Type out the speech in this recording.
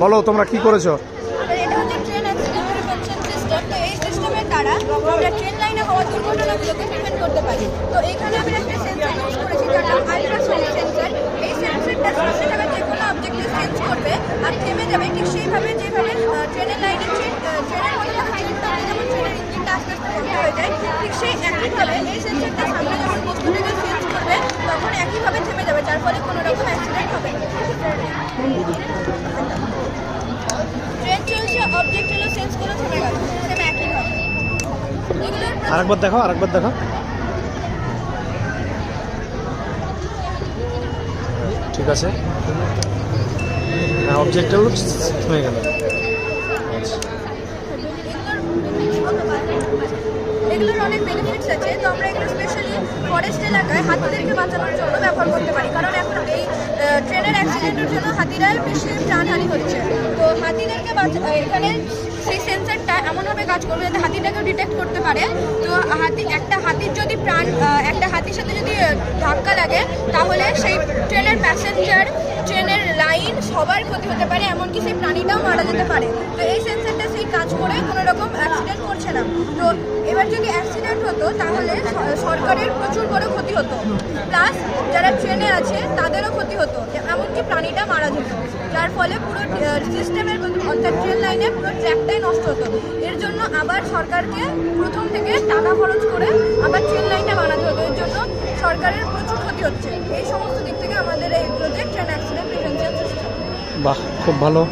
বলো তোমরা কি করেছো? এটা হচ্ছে ট্রেন অ্যাক্সিডেন্ট প্রিভেনশন সিস্টেম। তো এই সিস্টেমের দ্বারা আমরা ট্রেন লাইনে হওয়া দুর্ঘটনাগুলোকে প্রিভেন্ট করতে পারি। তো এখানে আমি একটা সেন্সর ইউজ করেছি, যার নাম আল্ট্রাসনিক সেন্সর। এই সেন্সরটা সামনে থাকা যে কোনো অবজেক্টকে সেন্স করবে আর থেমে যাবে, ঠিক সেইভাবে যেভাবে ট্রেনের লাইনে ট্রেনের মধ্যে থাকা ট্রেনটা যেমন ট্রেনের ইঞ্জিনটা আস্তে আস্তে বন্ধ হয়ে যায়, ঠিক সেই একইভাবে এই সেন্সরটা সামনে যখন বস্তুটাকে সেন্স করবে তখন একইভাবে থেমে যাবে, যার ফলে কোনো রকম অ্যাক্সিডেন্ট হবে না। ট্রেন চলছে, অবজেক্ট হলো সেন্স করে থেমে গেল, সেম একইভাবে। আরেকবার দেখো, আরেকবার দেখো। ঠিক আছে, হ্যাঁ অবজেক্ট হলো থেমে গেল। এগুলোর অনেক বেনিফিটস আছে। তো আমরা এগুলো স্পেশালি ফরেস্ট এলাকায় হাতিদেরকে বাঁচানোর জন্য ব্যবহার করতে পারি, কারণ এখন এই ট্রেনের অ্যাক্সিডেন্টের জন্য হাতিরাই বেশি প্রাণহানি হচ্ছে। তো হাতিদেরকে এখানে সেই সেন্সারটা এমনভাবে কাজ করবে যাতে হাতিটাকেও ডিটেক্ট করতে পারে। তো একটা হাতির যদি একটা হাতির সাথে যদি ধাক্কা লাগে তাহলে সেই ট্রেনের প্যাসেঞ্জার, ট্রেনের লাইন সবার ক্ষতি হতে পারে, এমনকি সেই প্রাণীটাও মারা যেতে পারে। তো এই সেন্সারটা সেই কাজ করে কোনো রকম অ্যাক্সিডেন্ট করছে না। তো এবার যদি অ্যাক্সিডেন্ট হতো তাহলে সরকারের প্রচুর বড় ক্ষতি হতো, প্লাস যারা ট্রেনে আছে তাদেরও ক্ষতি হতো, এমনকি প্রাণীটা মারা যেত, যার ফলে পুরো সিস্টেমের অর্থাৎ ট্রেন লাইনে পুরো ট্র্যাকটাই নষ্ট হতো। এর জন্য আবার সরকারকে প্রথম থেকে টাকা খরচ করে আবার ট্রেন লাইনটা বানাতে হতো। এর জন্য সরকারের প্রচুর ক্ষতি হচ্ছে। এই সমস্ত দিক থেকে আমাদের এই project train accident prevention system. বাহ, খুব ভালো।